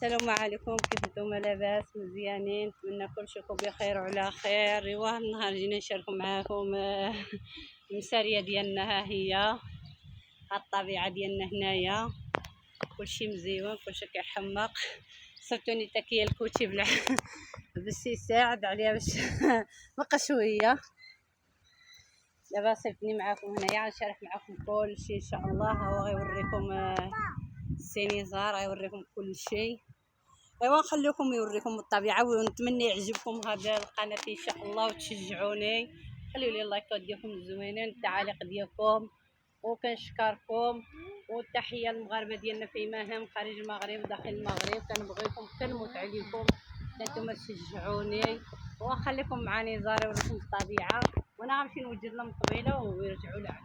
السلام عليكم، كيف نتوما؟ لاباس مزيانين؟ نتمنى كلشي يكون بخير وعلى خير. ايوا النهار جينا نشاركو معاكم المساريه ديالنا. ها هي الطبيعه ديالنا هنايا، كلشي مزيون، كلشي كيحمق. صرتوني تاكيه الكوتشي باش يساعد عليها باش بقى شويه. دابا صيفطني معاكم هنايا غنشارك معاكم كلشي ان شاء الله. هو غيوريكم السينيزار، غيوريكم كلشي. ايوا نخليكم يوريكم الطبيعه، ونتمنى يعجبكم هذا القناه ان شاء الله وتشجعوني. خليوا لي اللايكات ديالكم الزوينين، التعاليق ديالكم، وكنشكركم. والتحيه للمغاربه ديالنا فيما هم خارج المغرب داخل المغرب. كنبغيكم كنموت عليكم انتم تشجعوني. وخليكم مع نزار يوريكم الطبيعه، وانا غنمشي نوجد لهم طويله ويرجعوا لها.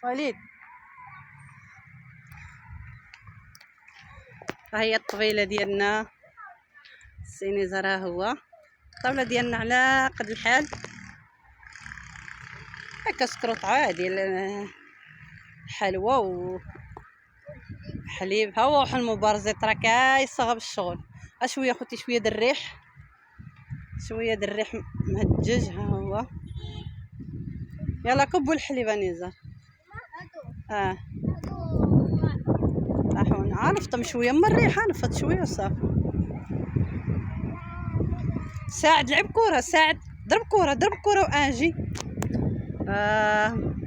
وليد، ها هي الطبيله ديالنا. السينيزار ها هو الطاوله ديالنا على قد الحال، هكا سكروط عادي، حلوى وحليب. ها هو واحد المبارزات راه كايصغب الشغل. شويه خوتي، شويه د الريح، شويه د الريح مهجج. ها هو هو. يلا كبوا الحليب نزار. طاحون عرفت شويه من الريحه، نفض شويه وصافي. ساعد لعب كوره، ساعد ضرب كوره واجي.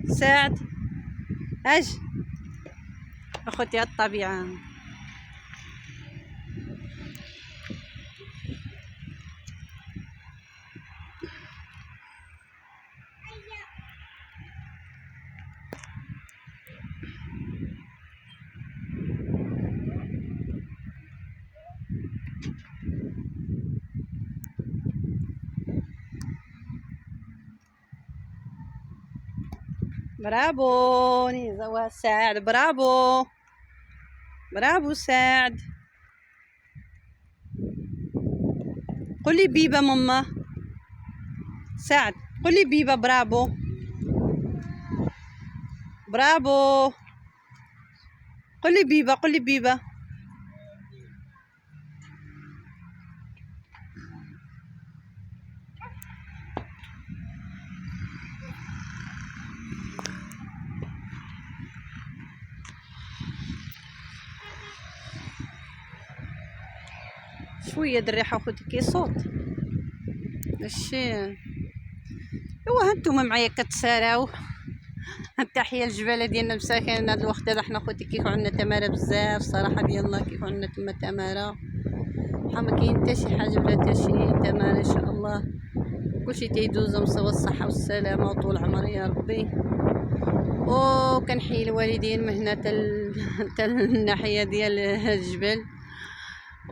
ساعد اجي اخوتي الطبيعه. برافو نيزا ساعد، برافو ساعد. قولي بيبا ماما. ساعد قولي بيبا. برافو قولي بيبا. شويه الريحه اخوتي كيصوت ماشي. ايوا هانتوما معايا كتساراو. التحيه للجباله ديالنا مساكن هذا الوقت هذا. حنا خوتي كيكون عندنا تماره بزاف صراحه ديالنا، كيكون عندنا تما تماره ما كاين حتى شي حاجه بلا حتى شي تماره ان شاء الله. كلشي تيدوز مصوى الصحه والسلامه وطول عمر يا ربي. وكنحيي الوالدين من هنا حتى الناحيه ديال الجبل،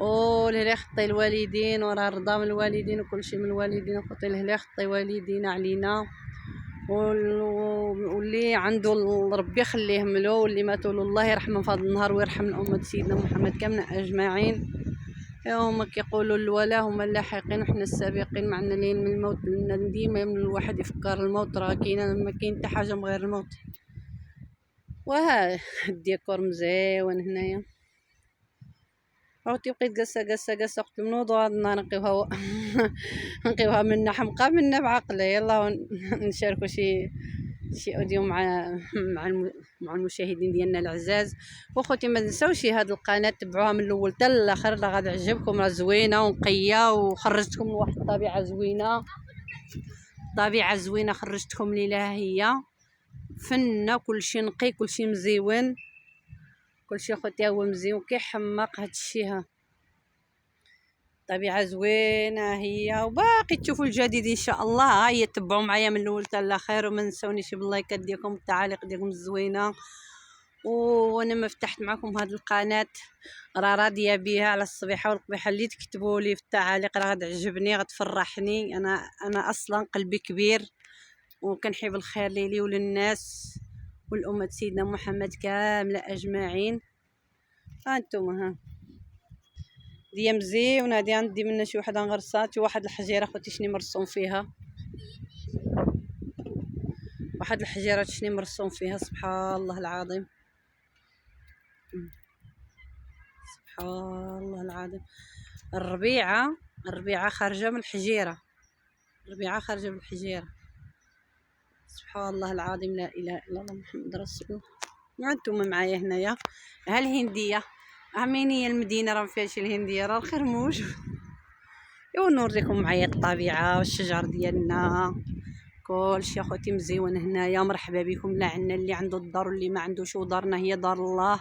ولهلا خطي الوالدين وراه رضا من الوالدين وكلشي من الوالدين. اخوتي لهلا خطي والدينا علينا، واللي عنده ربي يخليهم له، واللي ماتوا له الله يرحمهم في هذا النهار ويرحم الامه سيدنا محمد كامل اجمعين. هما كيقولوا الولا هما اللاحقين وحنا السابقين، معنا لين من الموت. ديما من الواحد يفكر الموت راه كاينه، ما كاين حتى حاجه من غير الموت. وها الديكور مزيون هنايا. عاودتي بقيت قاسه قلت منوض هذا النهار نقيوها منا حمقى منا بعقله. يلا نشاركوا شي اوديو مع المشاهدين ديالنا العزاز. واخوتي ما تنساوش هاد القناه تبعوها من الاول حتى الاخر، راه غادي يعجبكم، راه زوينه ونقيه وخرجتكم من واحد الطبيعه زوينه، خرجتكم ليلة هي فنه، كلشي نقي كلشي مزيون، كلشي اخوتي هو مزيون كيحمق هادشي. ها طبيعه زوينه هي، وباقي تشوفوا الجديد ان شاء الله. ها هي تبعوا معايا من الاول حتى الاخر، وما نساونيش باللايكات ديالكم والتعاليق ديالكم الزوينه. وانا ما فتحت معكم هذه القناه راه راضيه بها على الصبيحه والقبيحه اللي تكتبوا لي في التعاليق، راه غتعجبني غتفرحني. انا اصلا قلبي كبير وكنحب الخير ليلي وللناس والامه سيدنا محمد كامله اجمعين. ها انتم ها دي مزيونه، هادي عندي منها شي وحده غرسات، واحد الحجيره اخوتي شني مرسوم فيها، واحد الحجيره شني مرسوم فيها. سبحان الله العظيم، سبحان الله العظيم. الربيعه خارجه من الحجيره، سبحان الله العظيم. لا اله الا الله محمد رسول الله. وانتم معايا هنايا ها الهنديه. عمين هي المدينه راه مفيهاش الهنديه، راه الخير موجود. ايوا نوريكم معايا الطبيعه والشجر ديالنا كلشي اخوتي مزيون هنايا. مرحبا بكم، لا عندنا اللي عنده الدار واللي ما عندوش، ودارنا هي دار الله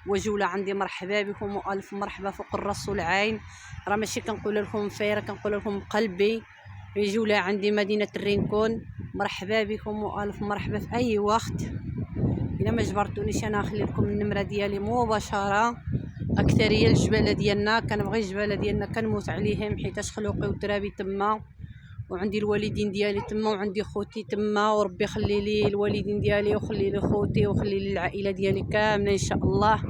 وجوله عندي. مرحبا بكم والف مرحبا فوق الراس والعين. راه ماشي كنقول لكم فيره، كنقول لكم قلبي. جوله عندي مدينه الرينكون. مرحبا بكم والف مرحبا في اي وقت. الا ما جبرتونيش انا نخلي لكم النمره ديالي مباشره. اكثريه الجباله ديالنا كنبغي الجباله ديالنا كنموت عليهم، حيتاش خلوقي وترابي تما، وعندي الوالدين ديالي تما، وعندي خوتي تما، وربي يخلي لي الوالدين ديالي ويخلي لي خوتي ويخلي لي العائله ديالي كامله ان شاء الله.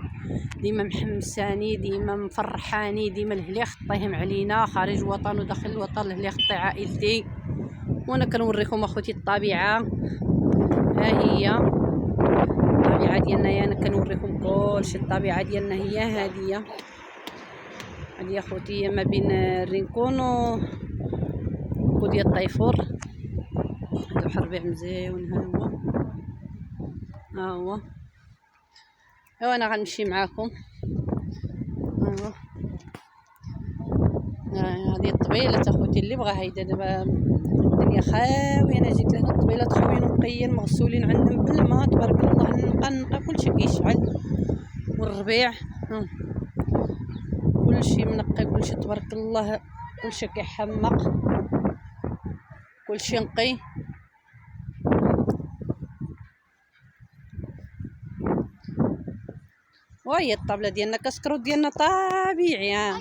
ديما محمساني، ديما مفرحاني، ديما الهلي خطيهم علينا خارج الوطن وداخل الوطن. الهلي خطي عائلتي، وانا كنوريكم اخوتي الطبيعه. ها هي الطبيعه ديالنا، انا كنوريكم كلشي. الطبيعه ديالنا هي هاديه اخوتي، ما بين الرينكون وديال الطيفور. واحد الربيع مزيون. ها هو ايوا انا غنمشي معاكم. هذه الطبيله اخوتي اللي بغا هيدا دابا الدنيا خاويه. انا جيت لهنا الطبيله خاويين ونقيين مغسولين عندهم بالماء تبارك الله. نلقى كلشي كيشعل والربيع كلشي منقي كلشي تبارك الله كلشي كيحمق كلشي نقي. وهي الطابله ديالنا كسكروت ديالنا طبيعي.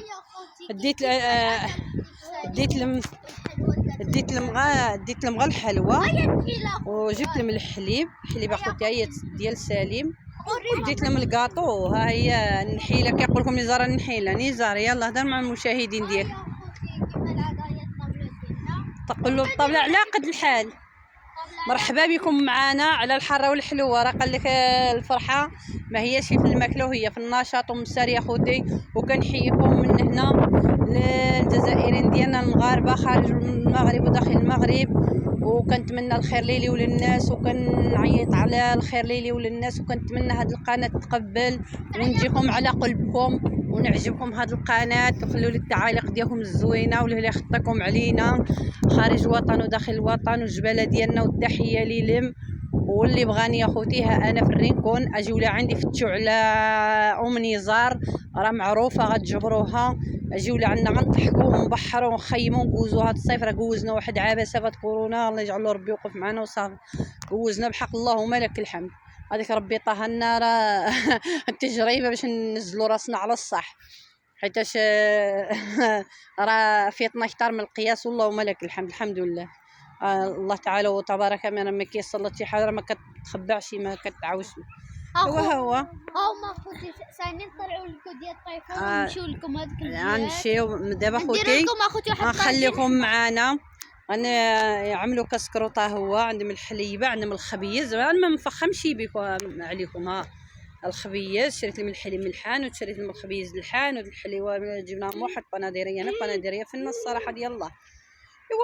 ديت لهم غير الحلوى وجبت لهم الحليب اخوتي هي ديال سليم وديت لهم الكاطو. ها هي النحيله كيقول لكم نزار النحيله نزار. يلا هضر مع المشاهدين ديالك تقول له الطابله على قد الحال. مرحبا بكم معنا على الحاره والحلوه. راه قال لك الفرحه ما هيش في الماكله وهي في النشاط والمسار يا خوتي. وكنحييكم من هنا للجزائريين ديالنا المغاربه خارج المغرب وداخل المغرب. وكنتمنى الخير ليلي وللناس وكنعيط على الخير ليلي وللناس وكنتمنى هذه القناه تقبل ونجيكم على قلبكم ونعجبكم هذه القناه. وخلوا لي التعاليق ديالكم الزوينه واللي خطكم علينا خارج الوطن وداخل الوطن والجباله ديالنا. والتحيه ليلم واللي بغاني يا خوتي ها انا في الرينكون اجيو ولا عندي فتشوا على ام نزار راه معروفه غتجبروها. اجيو ولا عندنا غنضحكوا ونبحروا ونخيموا ونجوزوا. هذا الصيف راه جوزنا واحد عبسه فات كورونا الله يجعل ربي يوقف معنا وصافي جوزنا بحق اللهم لك الحمد. هذيك ربي طهنا راه التجربه باش ننزلوا راسنا على الصح حيتاش راه فيتنا اكثر من القياس واللهم لك الحمد. الحمد لله الله تعالى وتبارك ما كيصل لك شي حاجه ما كتخبعش ما كتعاوش. هو هما خوتي ثاني نطلعوا لكم ديال الطيفون ونمشيو لكم هذيك غنمشيو دابا خوتي نخليكم معنا. يعملوا كسكروطه هو عندهم الحليبه عندهم الخبيز. انا ما مفخمش بكم عليكم. ها الخبيز شريت لهم الحليب ملحان وشريت لهم الخبيز لحان والحليوه جبناهم واحد بناديريه. انا بناديريه في النص الصراحه ديال الله.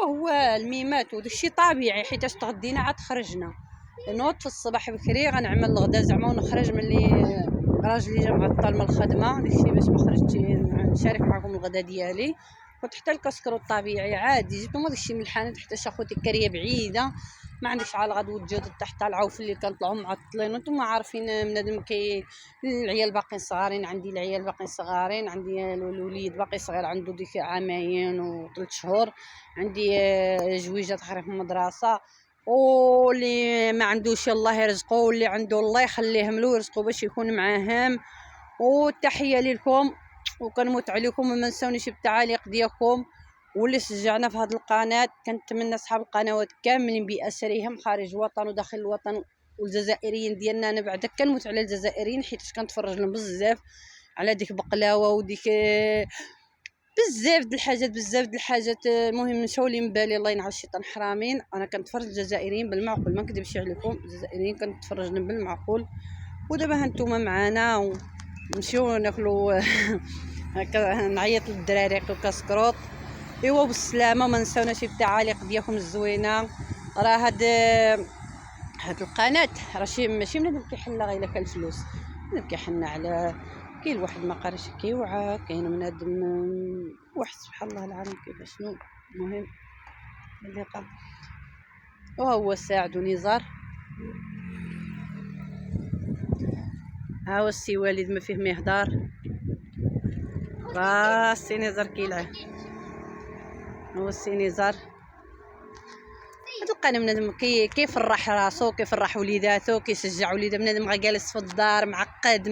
هو الميمات وداكشي طبيعي حيتاش تغدينا عاد خرجنا نوض في الصباح بكري غنعمل الغدا زعما ونخرج ملي راجلي جا معطل من الخدمه داكشي باش ما خرجتش نشارك معكم الغدا ديالي. كنت حتى الكسكروط طبيعي عادي جبت لهم داكشي ملحان حتى اخوتي الكريه بعيده ما عندكش عال غدوه تجي تحت العوف اللي كنطلعوا معطلين وانتم عارفين بنادم العيال باقيين صغارين. عندي العيال باقيين صغارين عندي الوليد باقي صغير عنده ديك عامين و3 شهور. عندي جويجه تخرج في المدرسه واللي ما عندوش الله يرزقه واللي عنده الله يخليهم له ويرزقه باش يكون معاهم. والتحيه لكم وكنموت عليكم وما نساونيش بالتعاليق ديالكم واللي شجعنا في هذه القناه. كنتمنى اصحاب القنوات كاملين باسرهم خارج الوطن وداخل الوطن والجزائريين ديالنا. انا بعدا كنموت على الجزائريين حيت كنتفرج لهم بزاف على ديك بقلاوه وديك بزاف د الحاجات المهم مشاولين من بالي الله ينعل الشيطان حرامين. انا كنتفرج الجزائريين بالمعقول ما نكذبش عليكم الجزائريين كنتفرج لهم بالمعقول. ودابا هانتوما معانا ونمشيو ناكلوا هكا نعيط للدراري ياكلوا كسكروط. بالسلامه ما نساوناش التعاليق ديالكم الزوينه. راه هاد القناه راه ماشي بنادم كيحلها غير لك الفلوس. بنادم كيحلنا على كاين الواحد ما قاريش كيوعى كاين بنادم واحد سبحان الله العظيم كيفاش شنو. المهم اللقاء وهو ساعد ونزار. ها هو السي والد ما فيه ما يهدر راه السي نزار كيلعب. هو السي نزار تلقى بنادم كيفرح راسو كيفرح وليداتو كيشجع وليداتو. بنادم غا جالس في الدار معقد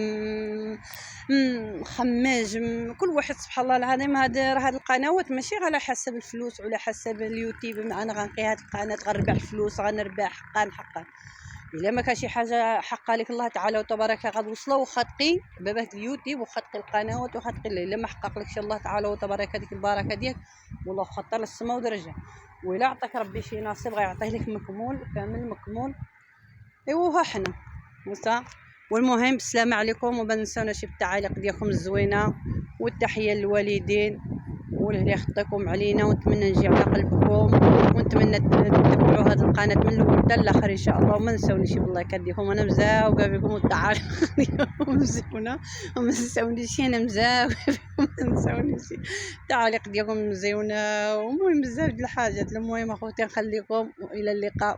مخمج كل واحد سبحان الله العظيم. هاد القنوات ماشي على حسب الفلوس وعلى حسب اليوتيوب. انا غنقي هاد القناه غنربح الفلوس غنربح حقا الا ما كان شي حاجه حقا لك الله تعالى وتبارك غتوصلوا وخاتقي بابات اليوتيوب وخاتقي القنوات وخاتقي الا ما حقق لكش الله تعالى وتبارك هذيك البركه ديالك والله خطر للسما ودرجه. وإلا عطاك ربي شي نصيب غيعطيه لك مكمول كامل مكمول. ها حنا وصا. والمهم بالسلامه عليكم وما ننساوناش بالتعاليق ديالكم الزوينه والتحيه للوالدين نقوله لي يخطيكم علينا، ونتمنى نجي على قلبكم، ونتمنى تتبعوا هذه القناه من الاول حتى الاخر ان شاء الله. وما نساونيش بالله كديكم، انا مزاوقه بكم والتعالي مزيونه وما نساونيش، انا مزاوقه بكم ما نساونيش التعاليق ديالكم مزيونه، ومهم بزاف د الحاجات. المهم اخوتي نخليكم والى اللقاء.